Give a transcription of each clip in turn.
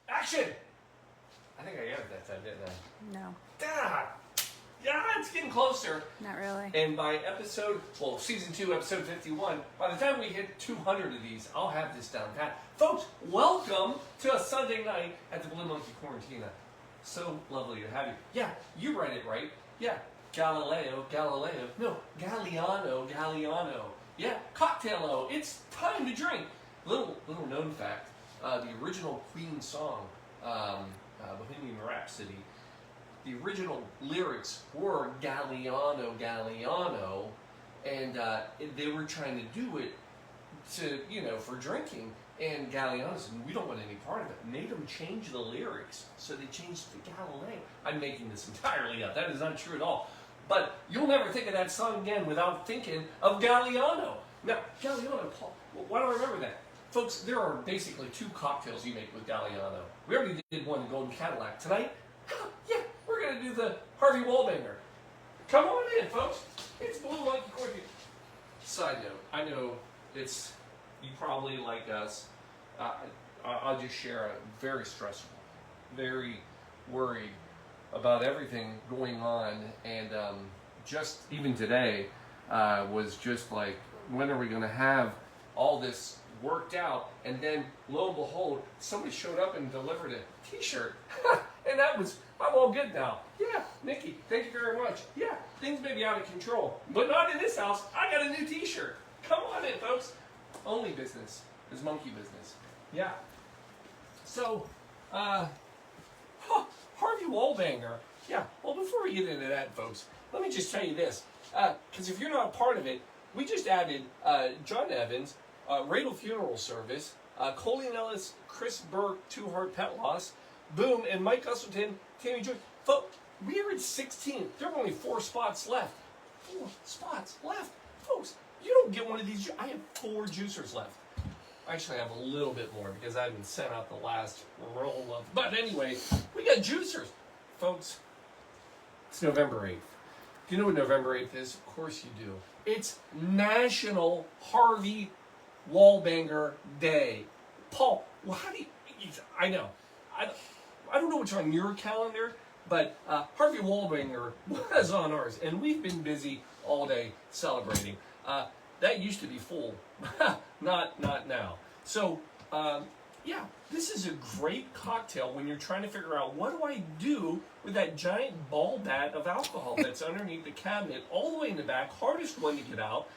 Action! I think I aired that time, didn't I? No, Ah, yeah, it's getting closer. not really. And by season 2, episode 51, by the time we hit 200 of these, I'll have this down pat. Folks, welcome to a Sunday night at the Blue Monkey Quarantina. So lovely to have you. Yeah, you read it right. Yeah, Galliano. No, Galliano. Yeah, Cocktailo. It's time to drink. Little known fact, the original Queen song, Bohemian Rhapsody, the original lyrics were Galliano, and they were trying to do it for drinking. And Galliano said, we don't want any part of it. Made them change the lyrics, so they changed it to Galileo. I'm making this entirely up. That is not true at all. But you'll never think of that song again without thinking of Galliano. Now, Galliano, Paul, why do I remember that? Folks, there are basically 2 cocktails you make with Galliano. We already did one, the Golden Cadillac. Tonight, yeah, we're going to do the Harvey Wallbanger. Come on in, folks. It's Blue Monkey Quarantine. Side note, I know it's, you probably like us. I'll just share a very stressful, very worried about everything going on. And just even today was just like, when are we going to have all this worked out? And then lo and behold, somebody showed up and delivered a t-shirt. And I'm all good now. Yeah, Nikki, thank you very much. Yeah, things may be out of control, but not in this house. I got a new t-shirt. Come on in, folks. Only business is monkey business. Yeah. So, Harvey Wallbanger. Yeah, well, before we get into that, folks, let me just tell you this. Because if you're not a part of it, we just added John Evans, Radel Funeral Service, Colleen Ellis, Chris Burke, Two Heart Pet Loss, Boom, and Mike Usselton, Tammy Joy. Folks, we're at 16. There are only 4 spots left. 4 spots left. Folks, you don't get one of these. I have 4 juicers left. Actually, I have a little bit more because I haven't sent out the last roll of. But anyway, we got juicers. Folks, it's November 8th. Do you know what November 8th is? Of course you do. It's National Harvey Wallbanger Day. Paul, well, how do you, I know. I don't know what's on your calendar, but Harvey Wallbanger was on ours, and we've been busy all day celebrating. That used to be full, not now. So, yeah, this is a great cocktail when you're trying to figure out what do I do with that giant ball bat of alcohol that's underneath the cabinet, all the way in the back, hardest one to get out.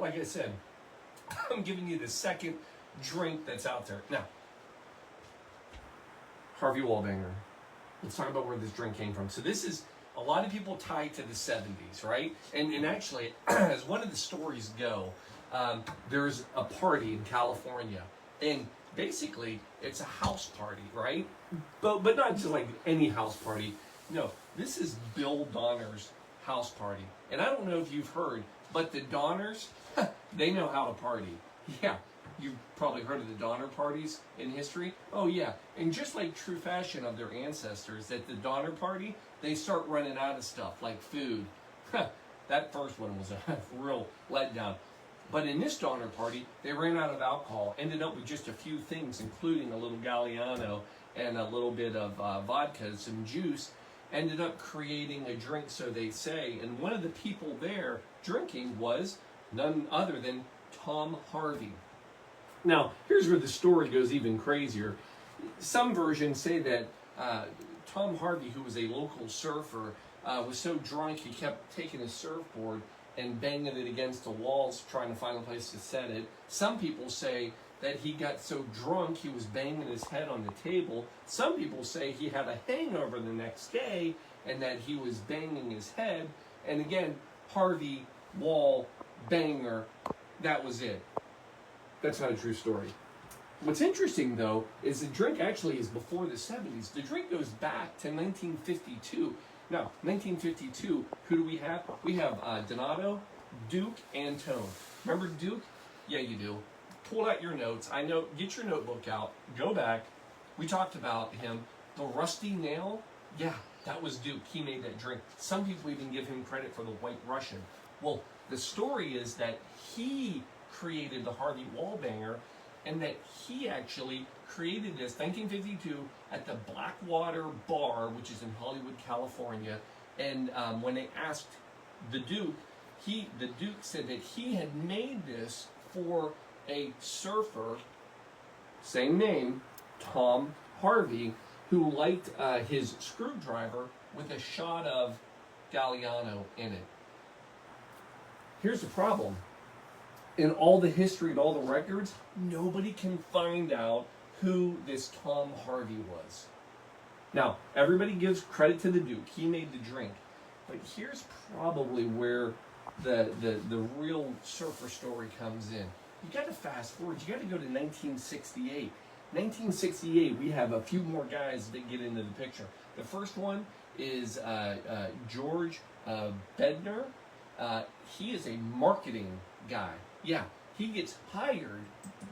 Like I said, I'm giving you the second drink that's out there. Now, Harvey Wallbanger. Let's talk about where this drink came from. So this is, a lot of people tie to the 70s, right? And actually, as one of the stories go, there's a party in California, and basically it's a house party, right? But not just like any house party. No, this is Bill Donner's house party. And I don't know if you've heard, but the Donners, they know how to party. Yeah. You've probably heard of the Donner parties in history. Oh yeah, and just like true fashion of their ancestors, at the Donner party, they start running out of stuff like food. That first one was a real letdown. But in this Donner party, they ran out of alcohol, ended up with just a few things, including a little Galliano and a little bit of vodka, some juice, ended up creating a drink, so they say. And one of the people there drinking was none other than Tom Harvey. Now, here's where the story goes even crazier. Some versions say that Tom Harvey, who was a local surfer, was so drunk he kept taking his surfboard and banging it against the walls, trying to find a place to set it. Some people say that he got so drunk he was banging his head on the table. Some people say he had a hangover the next day and that he was banging his head. And again, Harvey Wallbanger, that was it. That's not a true story. What's interesting, though, is the drink actually is before the 70s. The drink goes back to 1952. Now, 1952, who do we have? We have Donato, Duke, and Tone. Remember Duke? Yeah, you do. Pull out your notes. I know. Get your notebook out. Go back. We talked about him. The Rusty Nail? Yeah, that was Duke. He made that drink. Some people even give him credit for the White Russian. Well, the story is that he created the Harvey Wallbanger, and that he actually created this 1952 at the Blackwater Bar, which is in Hollywood, California. And when they asked the Duke, the Duke said that he had made this for a surfer, same name, Tom Harvey, who liked his screwdriver with a shot of Galliano in it. Here's the problem. In all the history and all the records, nobody can find out who this Tom Harvey was. Now, everybody gives credit to the Duke. He made the drink. But here's probably where the real surfer story comes in. You got to fast forward. You got to go to 1968. 1968, we have a few more guys that get into the picture. The first one is George Bednar. He is a marketing guy. Yeah, he gets hired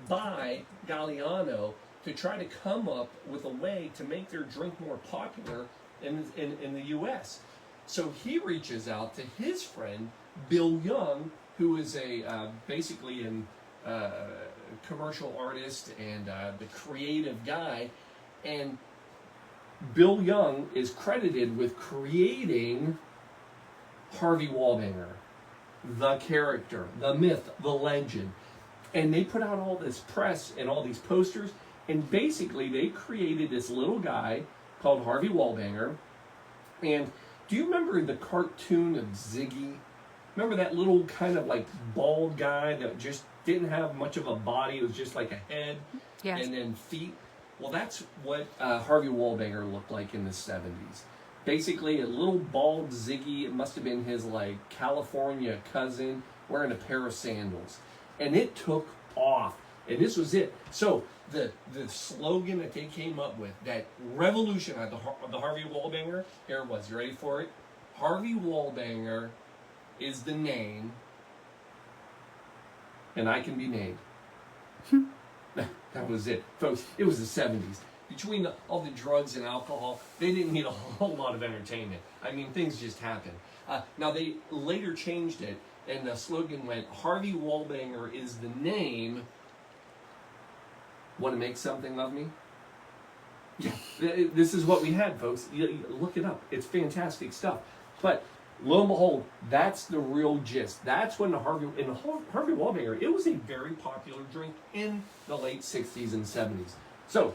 by Galliano to try to come up with a way to make their drink more popular in the U.S. So he reaches out to his friend, Bill Young, who is basically a commercial artist and the creative guy. And Bill Young is credited with creating Harvey Wallbanger, the character, the myth, the legend. And they put out all this press and all these posters, and basically they created this little guy called Harvey Wallbanger. And do you remember the cartoon of Ziggy? Remember that little kind of like bald guy that just didn't have much of a body? It was just like a head and then feet. Well, that's what Harvey Wallbanger looked like in the 70s. Basically, a little bald Ziggy. It must have been his like California cousin wearing a pair of sandals. And it took off. And this was it. So the slogan that they came up with that revolutionized the Harvey Wallbanger, here it was. You ready for it? Harvey Wallbanger is the name, and I can be named. That was it. Folks, it was the 70s. Between all the drugs and alcohol, they didn't need a whole lot of entertainment. I mean, things just happened. Now, they later changed it, and the slogan went, Harvey Wallbanger is the name. Want to make something of me? Yeah, this is what we had, folks. Look it up. It's fantastic stuff. But lo and behold, that's the real gist. That's when Harvey Wallbanger, it was a very popular drink in the late 60s and 70s. So,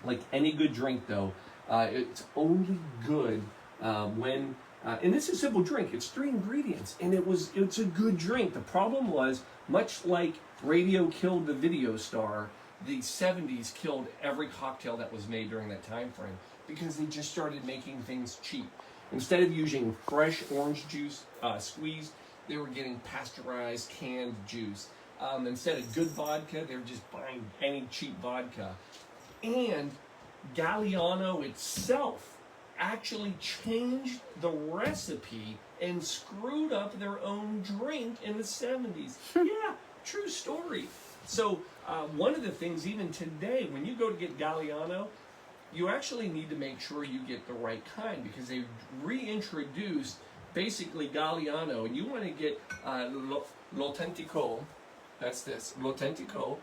like any good drink, though, it's only good when, and this is a simple drink. It's 3 ingredients, and it's a good drink. The problem was, much like radio killed the video star, the 70s killed every cocktail that was made during that time frame because they just started making things cheap. Instead of using fresh orange juice squeezed, they were getting pasteurized canned juice. Instead of good vodka, they were just buying any cheap vodka. And Galliano itself actually changed the recipe and screwed up their own drink in the 70s. Yeah, true story. So one of the things, even today, when you go to get Galliano, you actually need to make sure you get the right kind because they reintroduced basically Galliano, and you want to get l'autentico. That's this, l'autentico,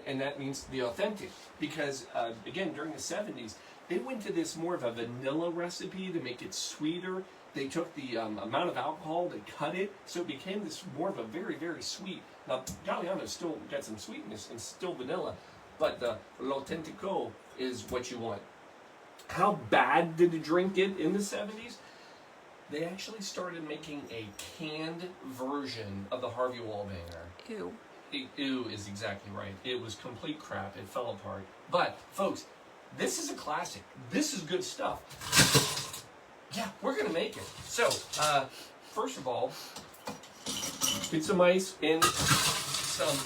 and that means the authentic. Because, again, during the 70s, they went to this more of a vanilla recipe to make it sweeter. They took the amount of alcohol, they cut it, so it became this more of a very, very sweet. Now, Galliano still got some sweetness and still vanilla, but the l'autentico is what you want. How bad did the drink get in the 70s? They actually started making a canned version of the Harvey Wallbanger. Ew. Ew is exactly right. It was complete crap. It fell apart. But, folks, this is a classic. This is good stuff. Yeah, we're going to make it. So, first of all, get some ice in some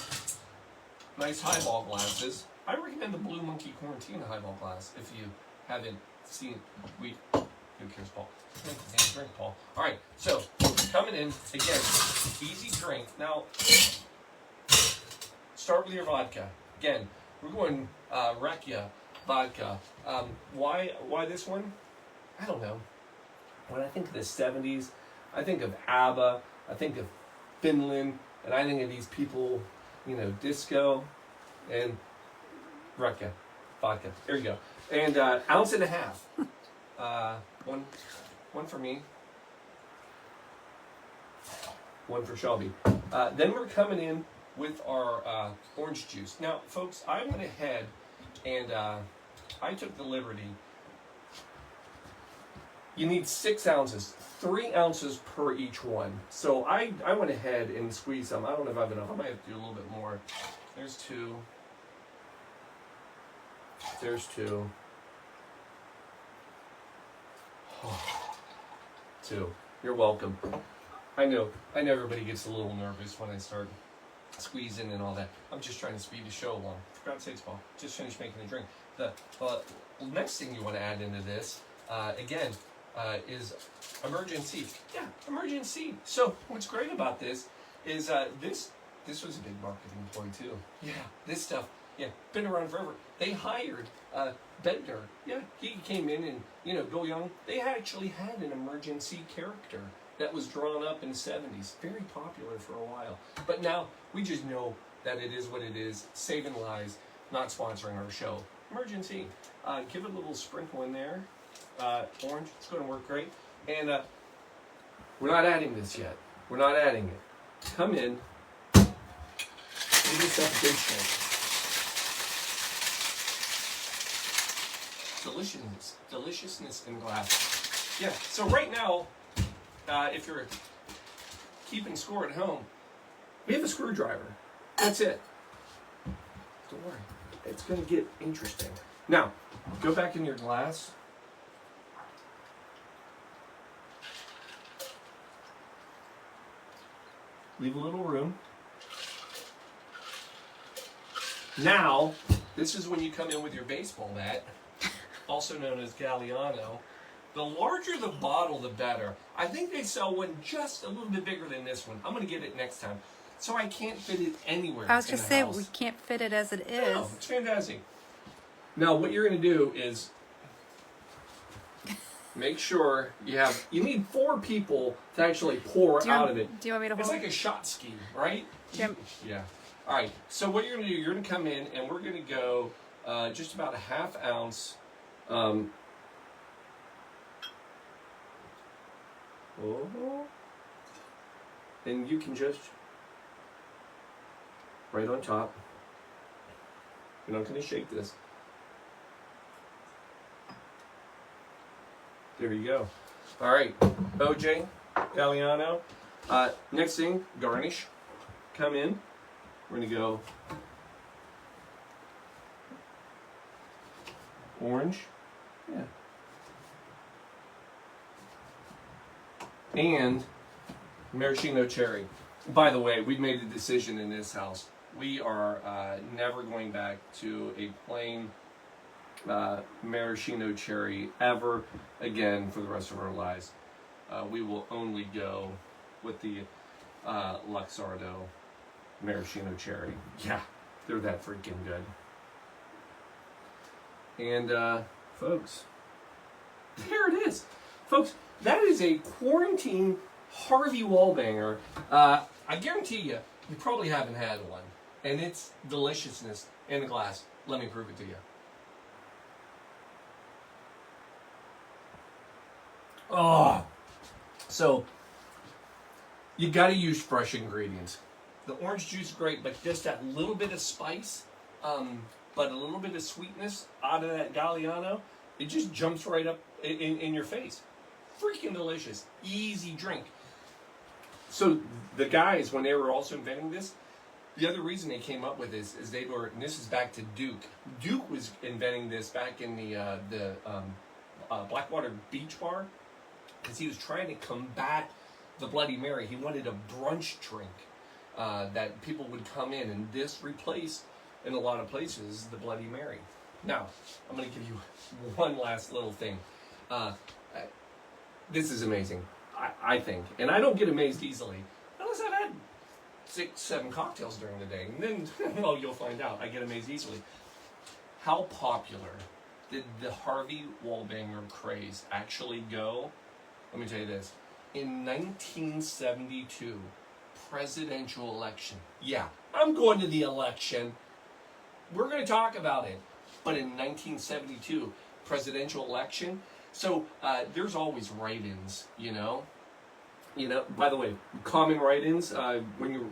nice highball glasses. I recommend the Blue Monkey Quarantine highball glass if you haven't seen it. Who cares, Paul? Drink, Paul. All right, so coming in, again, easy drink. Now, start with your vodka. Again, we're going Rakia vodka. Why this one? I don't know. When I think of the 70s, I think of ABBA, I think of Finland, and I think of these people, disco. and vodka. There you go. And ounce and a half. One for me. One for Shelby. Then we're coming in with our orange juice. Now, folks, I went ahead and I took the liberty. You need 6 ounces, 3 ounces per each one. So I went ahead and squeezed some. I don't know if I have enough. I might have to do a little bit more. There's 2. There's 2. Oh, 2. You're welcome. I know everybody gets a little nervous when I start squeezing and all that. I'm just trying to speed the show along. For God's sakes, Paul, just finished making a drink. The next thing you want to add into this, again, is emergency. Yeah, emergency. So what's great about this is this was a big marketing ploy too. Yeah, this stuff. Yeah, been around forever. They hired Bender. Yeah, he came in and Go Young. They actually had an emergency character that was drawn up in the 70s. Very popular for a while. But now we just know that it is what it is. Saving lives, not sponsoring our show. Emergency. Give it a little sprinkle in there. Orange, it's going to work great. And we're not adding this yet. We're not adding it. Come in. Give yourself a big shake. Deliciousness in glass. Yeah, so right now, if you're keeping score at home, we have a screwdriver. That's it. Don't worry. It's going to get interesting. Now, go back in your glass. Leave a little room. Now, this is when you come in with your baseball bat, also known as Galliano. The larger the bottle, the better. I think they sell one just a little bit bigger than this one. I'm going to get it next time. So I can't fit it anywhere. I was just saying, we can't fit it as it is. No, it's fantastic. Now, what you're going to do is make sure you need 4 people to actually pour out of it. Do you want me to hold it? It's like a shot ski, right? Yeah. All right. So what you're going to do, you're going to come in and we're going to go just about a ½ ounce. And you can just right on top. You're not going to shake this. There you go. All right, OJ, Galliano. Next thing, garnish. Come in. We're going to go orange. Yeah. And maraschino cherry. By the way, we've made a decision in this house. We are never going back to a plain maraschino cherry ever again for the rest of our lives. We will only go with the Luxardo maraschino cherry. Yeah, they're that freaking good. And folks, there it is. Folks, that is a quarantine Harvey Wallbanger. I guarantee you probably haven't had one. And it's deliciousness in the glass. Let me prove it to you. Oh, so you got to use fresh ingredients. The orange juice is great, but just that little bit of spice, but a little bit of sweetness out of that Galliano, it just jumps right up in your face. Freaking delicious, easy drink. So the guys, when they were also inventing this, the other reason they came up with this is they were, and this is back to Duke. Duke was inventing this back in the Blackwater Beach Bar, because he was trying to combat the Bloody Mary. He wanted a brunch drink that people would come in, and this replaced, in a lot of places, the Bloody Mary. Now, I'm going to give you one last little thing. This is amazing, I think. And I don't get amazed easily, unless I've had 6, 7 cocktails during the day. And then, well, you'll find out. I get amazed easily. How popular did the Harvey Wallbanger craze actually go? Let me tell you this. In 1972, presidential election. Yeah, I'm going to the election. we're going to talk about it. But in 1972, presidential election, so there's always write-ins, you know. By the way, common write-ins, when you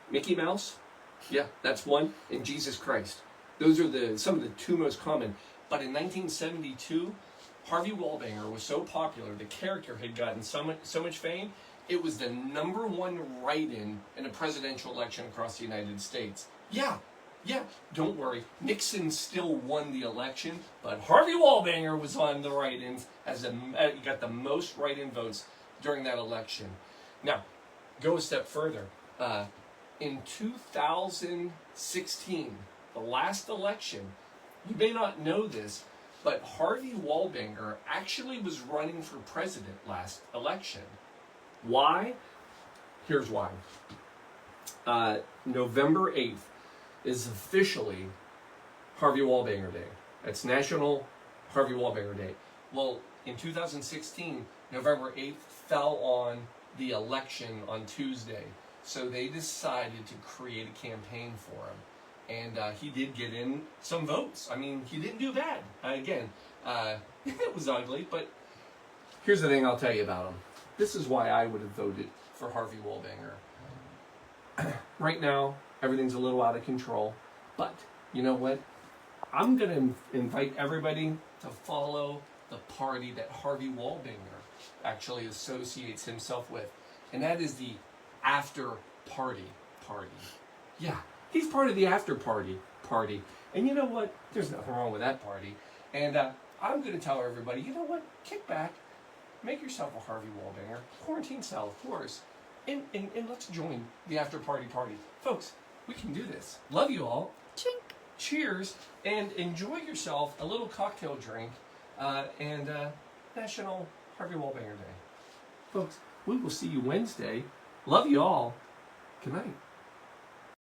Mickey Mouse, yeah, that's one, and Jesus Christ. Those are some of the two most common. But in 1972, Harvey Wallbanger was so popular, the character had gotten so much fame, it was the #1 write-in in a presidential election across the United States. Yeah, don't worry. Nixon still won the election, but Harvey Wallbanger was on the write-ins he got the most write-in votes during that election. Now, go a step further. In 2016, the last election, you may not know this, but Harvey Wallbanger actually was running for president last election. Why? Here's why. November 8th is officially Harvey Wallbanger Day. It's National Harvey Wallbanger Day. Well, in 2016, November 8th fell on the election on Tuesday. So they decided to create a campaign for him. And he did get in some votes. I mean, he didn't do bad. Again, it was ugly, but here's the thing I'll tell you about him. This is why I would have voted for Harvey Wallbanger. Right now, everything's a little out of control, but you know what? I'm going to invite everybody to follow the party that Harvey Wallbanger actually associates himself with, and that is the after party. Yeah, he's part of the after party. And you know what? There's nothing wrong with that party. And I'm going to tell everybody, you know what? Kick back, make yourself a Harvey Wallbanger, quarantine style, of course, and let's join the after party. Folks, we can do this. Love you all. Chink. Cheers, and enjoy yourself a little cocktail drink and National Harvey Wallbanger Day. Folks, we will see you Wednesday. Love you all. Good night.